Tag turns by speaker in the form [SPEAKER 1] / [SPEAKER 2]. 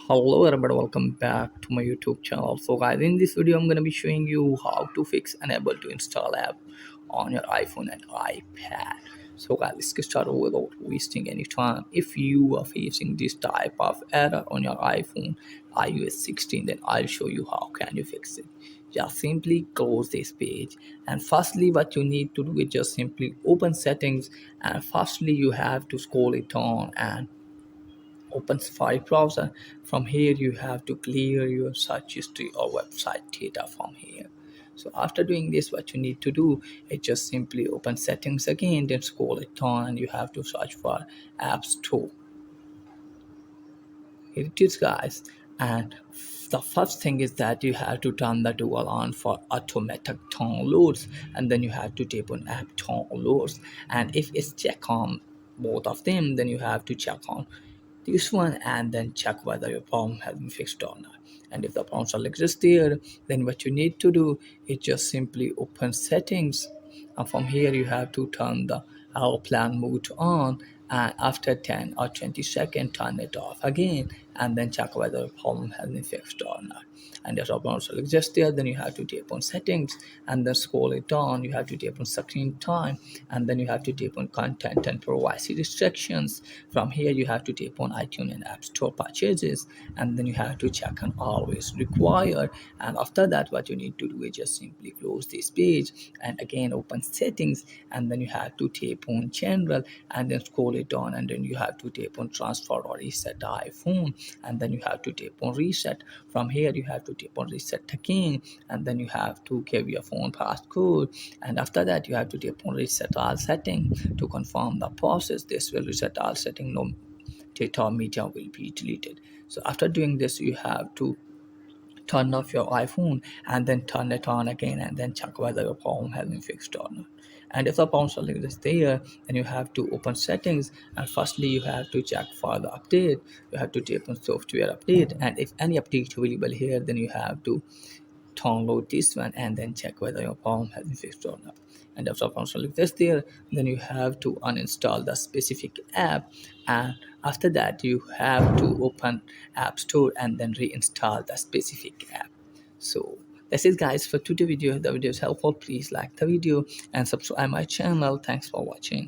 [SPEAKER 1] Hello everybody, welcome back to my YouTube channel. So guys, in this video I'm gonna be showing you how to fix unable to install app on your iPhone and iPad. So guys, let's get started without wasting any time. If you are facing this type of error on your iPhone iOS 16, then I'll show you how can you fix it. Just simply close this page, and firstly what you need to do is just simply open settings, and firstly you have to scroll it on and open Safari browser. From here you have to clear your search history or website data from here. So after doing this, what you need to do is just simply open settings again, then scroll it on, and you have to search for App Store. Here it is, guys. And the first thing is that you have to turn the tool on for automatic downloads, and then you have to tap on app downloads. And if it's check on both of them, then you have to check on this one and then check whether your problem has been fixed or not. And if the problem still exists there, then what you need to do is just simply open settings, and from here you have to turn the airplane mode on, and after 10 or 20 seconds turn it off again, and then check whether the problem has been fixed or not. And if the problem still exists there, then you have to tap on settings and then scroll it down. You have to tap on screen time, and then you have to tap on content and privacy restrictions. From here you have to tap on iTunes and App Store purchases, and then you have to check on always required. And after that, what you need to do is just simply close this page and again open settings, and then you have to tap on general and then scroll it down, and then you have to tap on transfer or reset the iPhone, and then you have to tap on reset. From here you have to tap on reset again, and then you have to give your phone passcode, and after that you have to tap on reset all setting to confirm the process. This will reset all setting, no data or media will be deleted. So after doing this, you have to turn off your iPhone and then turn it on again, and then check whether your problem has been fixed or not. And if the problem still is there, then you have to open settings, and firstly you have to check for the update. You have to tap on software update, and if any update available here, then you have to download this one and then check whether your problem has been fixed or not. And if the problem still exists there, then you have to uninstall the specific app, and after that you have to open App Store and then reinstall the specific app. So that's it, guys, for today's video. If the video is helpful, please like the video and subscribe my channel. Thanks for watching.